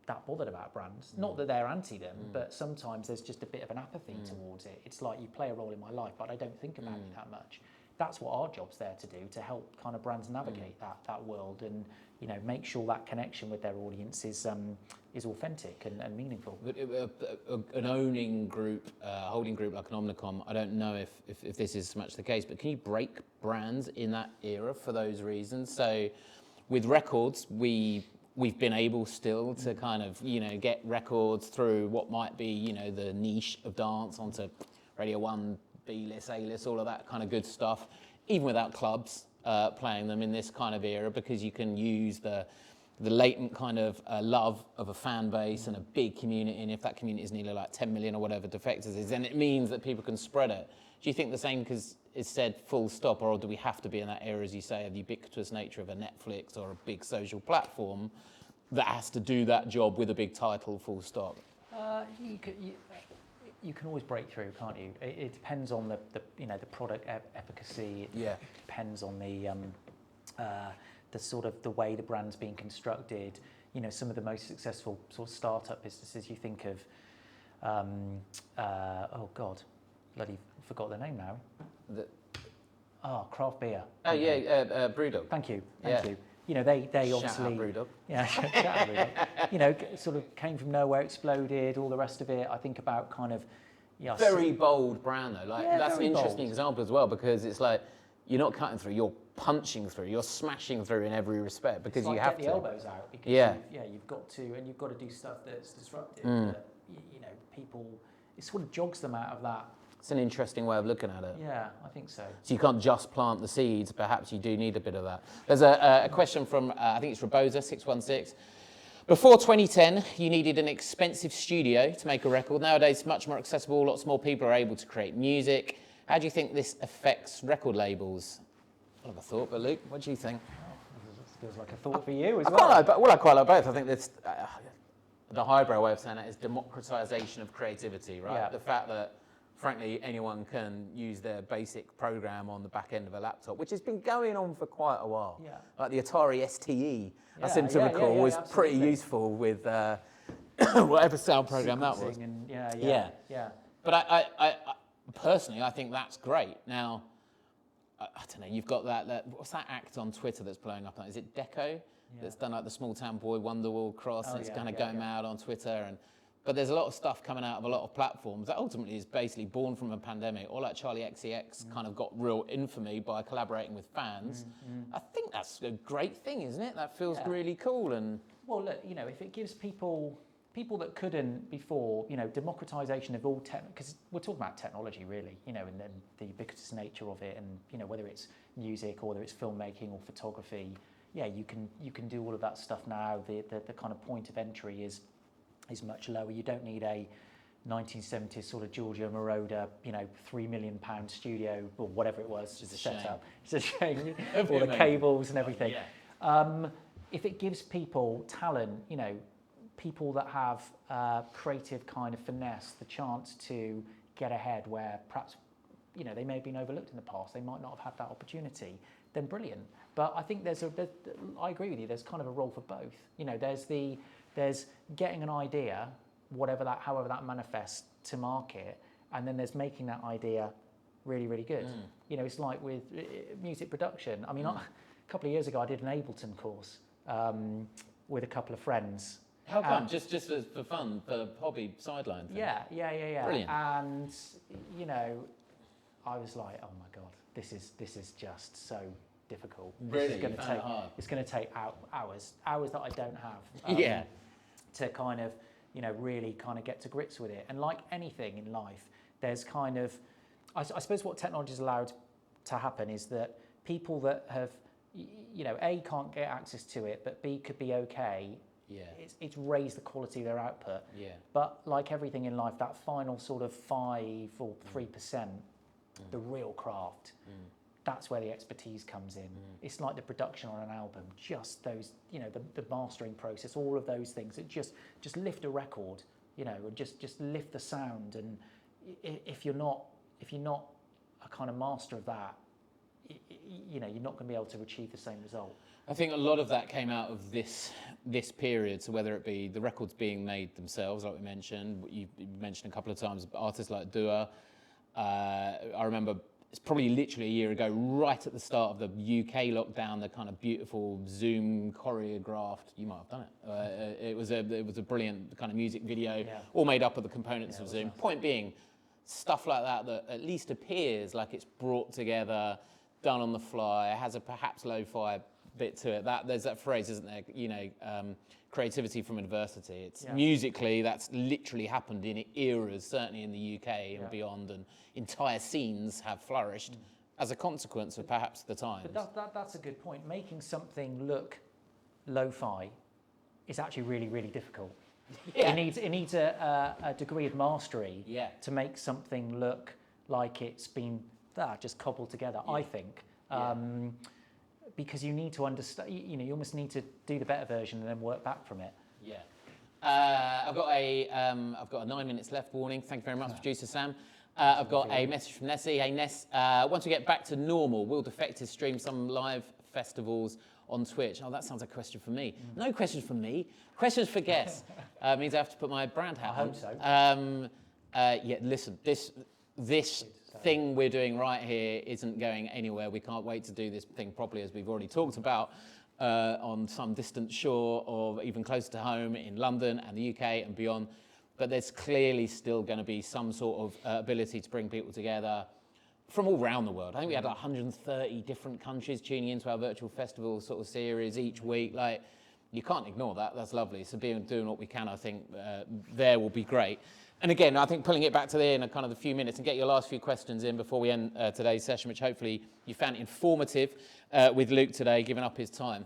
that bothered about brands. Not that they're anti them, but sometimes there's just a bit of an apathy towards it. It's like, you play a role in my life, but I don't think about it that much. That's what our job's there to do, to help kind of brands navigate that world and, you know, make sure that connection with their audience is authentic and meaningful. But an owning group, holding group like an Omnicom, I don't know if this is so much the case, but can you break brands in that era for those reasons? So with records, we've been able still to kind of, you know, get records through what might be, you know, the niche of dance onto Radio 1, B-list, A-list, all of that kind of good stuff, even without clubs playing them in this kind of era, because you can use the latent kind of love of a fan base and a big community, and if that community is nearly like 10 million or whatever Defectors is, then it means that people can spread it. Do you think the same is said full stop, or do we have to be in that era, as you say, of the ubiquitous nature of a Netflix or a big social platform that has to do that job with a big title, full stop? You can always break through, can't you? It depends on the you know, the product efficacy. It depends on the sort of the way the brand's being constructed. You know, some of the most successful sort of startup businesses, you think of, oh God, bloody forgot the name now. Craft beer. Oh yeah, Brewdog. Thank you. You know, they obviously. Shout out Brewdog. Yeah, shout out Brewdog. You know, sort of came from nowhere, exploded, all the rest of it. I think about kind of, very bold brand though. Like that's an interesting example as well, because it's like you're not cutting through, you're punching through, you're smashing through in every respect, because it's like you have get the elbows out. Because you've got to, and you've got to do stuff that's disruptive. That, you know, people, it sort of jogs them out of that. It's an interesting way of looking at it. Yeah, I think so. So you can't just plant the seeds, perhaps you do need a bit of that. There's a question from, I think it's Roboza, 616. Before 2010, you needed an expensive studio to make a record. Nowadays, it's much more accessible, lots more people are able to create music. How do you think this affects record labels? I have a thought, but Luke, what do you think? This feels like a thought for you as well. I quite like both. I think this, the highbrow way of saying that is democratization of creativity, right? Yeah. The fact that, frankly, anyone can use their basic program on the back end of a laptop, which has been going on for quite a while. Yeah. Like the Atari STE, I seem to recall, was pretty useful with whatever sound program that was. And But I personally, I think that's great. Now, I don't know, you've got that what's that act on Twitter that's blowing up? Is it Deco? That's done like the Small Town Boy Wonderwall cross, and it's kind of going mad on Twitter. But there's a lot of stuff coming out of a lot of platforms that ultimately is basically born from a pandemic, or like Charlie XCX kind of got real infamy by collaborating with fans. I think that's a great thing, isn't it? That feels really cool. And well, look, you know, if it gives people that couldn't before, you know, democratization of all tech, because we're talking about technology really, you know, and then the ubiquitous nature of it, and you know, whether it's music or whether it's filmmaking or photography, you can do all of that stuff now. The kind of point of entry is much lower. You don't need a 1970s sort of Giorgio Moroder, you know, £3 million studio or whatever it was to set up. It's a shame. All the cables and everything. If it gives people talent, you know, people that have creative kind of finesse, the chance to get ahead where perhaps, you know, they may have been overlooked in the past, they might not have had that opportunity, then brilliant. But I think I agree with you, there's kind of a role for both. You know, there's getting an idea, however that manifests, to market, and then there's making that idea really, really good. You know, it's like with music production. I mean, a couple of years ago, I did an Ableton course with a couple of friends. How come? Just for fun, for hobby sideline thing? Yeah. Brilliant. And, you know, I was like, oh my God, this is just so difficult. Really? It's going to take hours that I don't have. To kind of, you know, really kind of get to grips with it. And like anything in life, there's kind of, I suppose what technology has allowed to happen is that people that have, you know, A, can't get access to it, but B, could be okay. It's raised the quality of their output. But like everything in life, that final sort of 5 or 3%, the real craft, that's where the expertise comes in. It's like the production on an album, just those, you know, the mastering process, all of those things that just lift a record, you know, and just lift the sound. And if you're not a kind of master of that, you're not going to be able to achieve the same result. I think a lot of that came out of this period. So whether it be the records being made themselves, like we mentioned, you mentioned a couple of times, artists like Dua. I remember it's probably literally a year ago, right at the start of the UK lockdown, the kind of beautiful Zoom choreographed. You might have done it. It was a brilliant kind of music video, all made up of the components of Zoom. Nice. Point being, stuff like that at least appears like it's brought together, done on the fly, has a perhaps lo-fi bit to it. There's that phrase, isn't there? Creativity from adversity. It's musically, that's literally happened in eras, certainly in the UK and beyond, and entire scenes have flourished as a consequence of perhaps the times. But that's a good point. Making something look lo-fi is actually really, really difficult. Yeah. It needs a degree of mastery to make something look like it's been just cobbled together, I think. Because you need to understand, you almost need to do the better version and then work back from it. Yeah. I've got a 9 minutes left warning. Thank you very much, producer Sam. I've got a message from Nessie. Hey Ness, once we get back to normal, will Defected stream some live festivals on Twitch? Oh, that sounds like a question for me. No questions from me. Questions for guests. Means I have to put my brand hat on. I hope so. Listen, this thing we're doing right here isn't going anywhere. We can't wait to do this thing properly, as we've already talked about, on some distant shore or even closer to home in London and the UK and beyond. But there's clearly still going to be some sort of ability to bring people together from all around the world. I think we had like 130 different countries tuning into our virtual festival sort of series each week. Like, you can't ignore that. That's lovely. So doing what we can, I think, there will be great. And again, I think pulling it back to the end of kind of the few minutes and get your last few questions in before we end today's session, which hopefully you found informative with Luke today, giving up his time.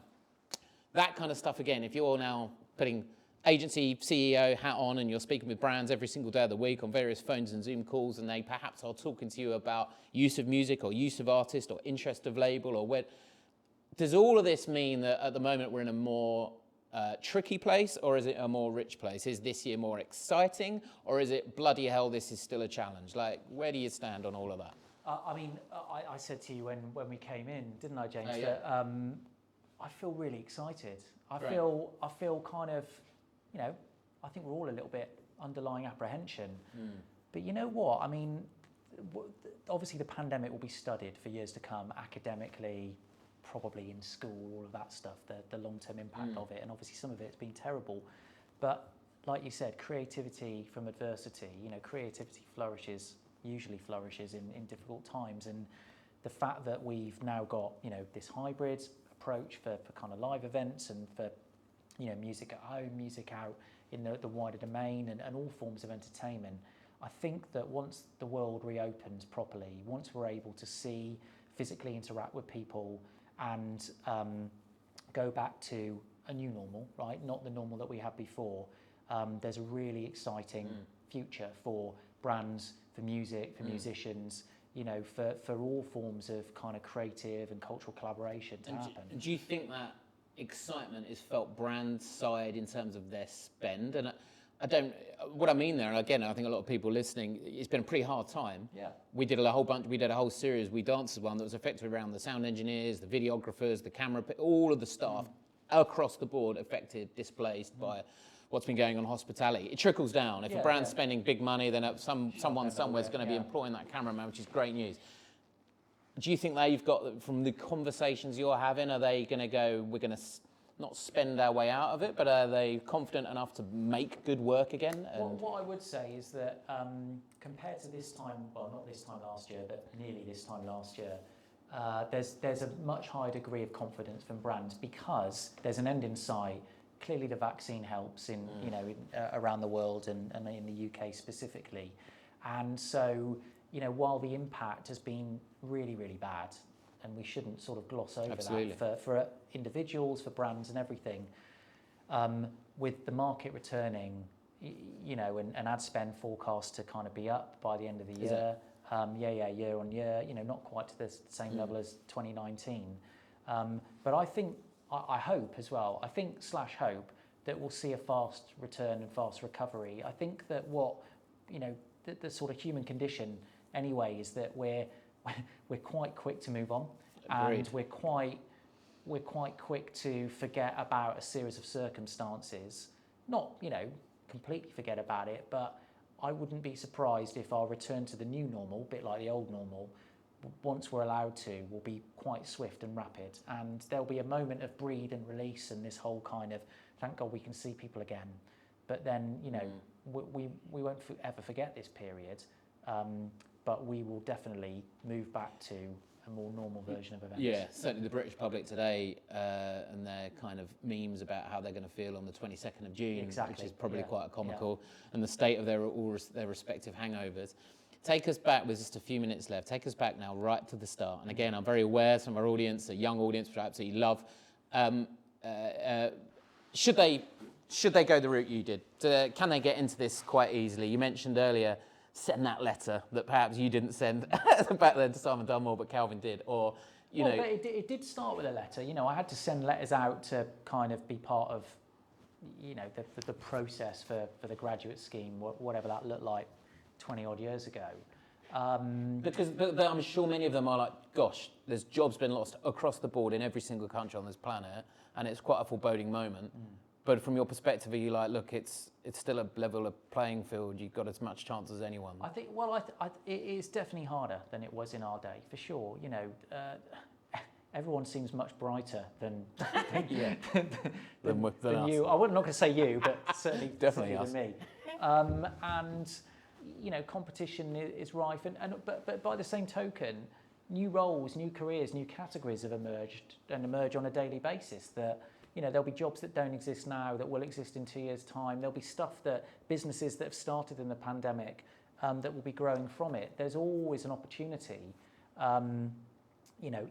That kind of stuff, again, if you're now putting agency CEO hat on and you're speaking with brands every single day of the week on various phones and Zoom calls, and they perhaps are talking to you about use of music or use of artist or interest of label or where, does all of this mean that at the moment we're in a more tricky place, or is it a more rich place? Is this year more exciting, or is it bloody hell, this is still a challenge? Like, where do you stand on all of that? I said to you when we came in, didn't I, James, that I feel really excited. I feel kind of, I think we're all a little bit underlying apprehension. But you know what? I mean, obviously the pandemic will be studied for years to come, academically, probably in school, all of that stuff, the long-term impact of it, and obviously some of it's been terrible. But like you said, creativity from adversity, creativity usually flourishes in difficult times, and the fact that we've now got, this hybrid approach for kind of live events and for, music at home, music out in the wider domain, and all forms of entertainment, I think that once the world reopens properly, once we're able to see, physically interact with people, and go back to a new normal, right? Not the normal that we had before. There's a really exciting future for brands, for music, for musicians, for all forms of kind of creative and cultural collaboration to happen. Do you think that excitement is felt brand side in terms of their spend? And what I mean there, and again, I think a lot of people listening, it's been a pretty hard time. Yeah. We did a whole series, We Danced one that was affected around the sound engineers, the videographers, the camera, all of the staff across the board affected, displaced by what's been going on in hospitality. It trickles down. If a brand's spending big money, then someone somewhere is going to be employing that cameraman, which is great news. Do you think that you've got, from the conversations you're having, are they going to go, we're going to not spend our way out of it, but are they confident enough to make good work again? What I would say is that compared to this time, well, not this time last year, but nearly this time last year, there's a much higher degree of confidence from brands because there's an end in sight. Clearly, the vaccine helps in around the world and in the UK specifically, and so while the impact has been really, really bad, and we shouldn't sort of gloss over that for individuals, for brands and everything. With the market returning, and ad spend forecast to kind of be up by the end of the year. Year on year, not quite to the same level as 2019. But I think, I hope as well, hope that we'll see a fast return and fast recovery. I think that the sort of human condition anyway is that we're quite quick to move on. and Agreed. we're quite quick to forget about a series of circumstances. Not, completely forget about it, but I wouldn't be surprised if our return to the new normal, a bit like the old normal, once we're allowed to, will be quite swift and rapid. And there'll be a moment of breathe and release and this whole kind of, thank God we can see people again. But then, we won't ever forget this period, but we will definitely move back to a more normal version of events. Yeah, certainly the British public today and their kind of memes about how they're going to feel on the 22nd of June, Exactly. which is probably quite comical, and the state of their respective hangovers. Take us back, with just a few minutes left, take us back now right to the start. And again, I'm very aware some of our audience, a young audience, which I absolutely love. Should they go the route you did? Can they get into this quite easily? You mentioned earlier send that letter that perhaps you didn't send back then to Simon Dunmore, but Calvin did, or but it did start with a letter. I had to send letters out to kind of be part of, the process for the graduate scheme, whatever that looked like 20 odd years ago. But I'm sure many of them are like, gosh, there's jobs been lost across the board in every single country on this planet, and it's quite a foreboding moment. But from your perspective, are you like, look, it's still a level of playing field. You've got as much chance as anyone. I think, it is definitely harder than it was in our day, for sure. Everyone seems much brighter than than you. I'm not going to say you, but certainly definitely us. Than me. And competition is rife, but by the same token, new roles, new careers, new categories have emerged and emerge on a daily basis. That there'll be jobs that don't exist now that will exist in 2 years' time. There'll be stuff that businesses that have started in the pandemic that will be growing from it. There's always an opportunity.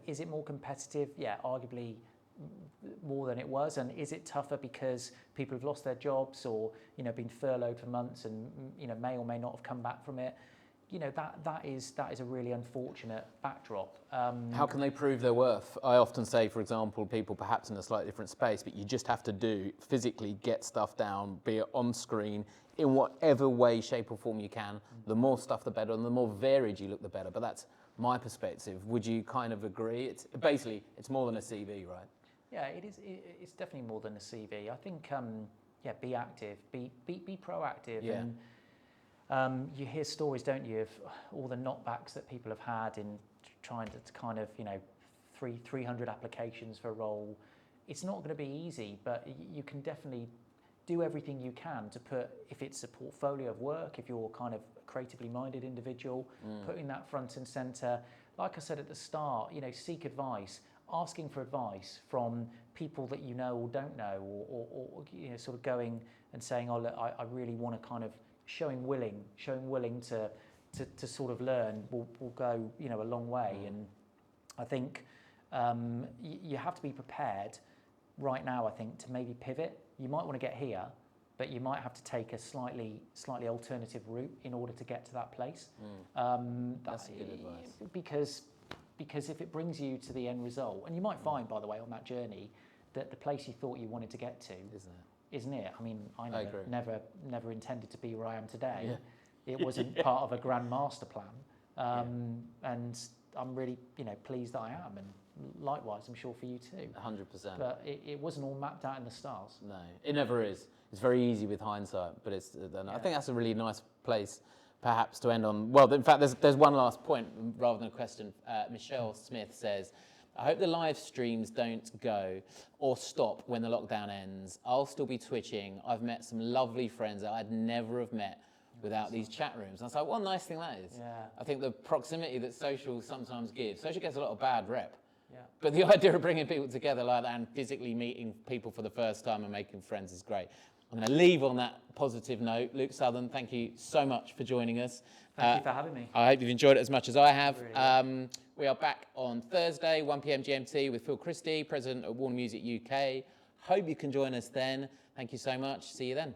Is it more competitive? Yeah, arguably more than it was. And is it tougher because people have lost their jobs or been furloughed for months and may or may not have come back from it? That is a really unfortunate backdrop. How can they prove their worth? I often say, for example, people perhaps in a slightly different space, but you just have to physically get stuff down, be it on screen, in whatever way, shape or form you can. The more stuff, the better, and the more varied you look, the better. But that's my perspective. Would you kind of agree? It's more than a CV, right? Yeah, it is. It's definitely more than a CV. I think, be active, be proactive. Yeah. And you hear stories, don't you, of all the knockbacks that people have had in trying to kind of, 300 applications for a role. It's not going to be easy, but you can definitely do everything you can to put, if it's a portfolio of work, if you're kind of a creatively minded individual, putting that front and centre. Like I said at the start, seek advice, asking for advice from people that you know or don't know, or sort of going and saying, oh, look, I really want to kind of showing willing to sort of learn will go a long way. And I think you have to be prepared right now, I think, to maybe pivot. You might want to get here, but you might have to take a slightly alternative route in order to get to that place. That's a good advice. Because if it brings you to the end result, and you might find, by the way, on that journey, that the place you thought you wanted to get to isn't it? I mean, I never intended to be where I am today. Yeah. It wasn't part of a grand master plan. And I'm really, pleased that I am. And likewise, I'm sure for you too. 100%. But it wasn't all mapped out in the stars. No, it never is. It's very easy with hindsight, but I think that's a really nice place perhaps to end on. Well, in fact, there's one last point rather than a question. Michelle Smith says, I hope the live streams don't go or stop when the lockdown ends. I'll still be twitching. I've met some lovely friends that I'd never have met without these chat rooms. And I was like, what a nice thing that is. Yeah. I think the proximity that social sometimes gives. Social gets a lot of bad rep. Yeah. But the idea of bringing people together like that and physically meeting people for the first time and making friends is great. I'm going to leave on that positive note. Luke Southern, thank you so much for joining us. Thank you for having me. I hope you've enjoyed it as much as I have. Really. We are back on Thursday, 1 p.m. GMT with Phil Christie, President of Warner Music UK. Hope you can join us then. Thank you so much. See you then.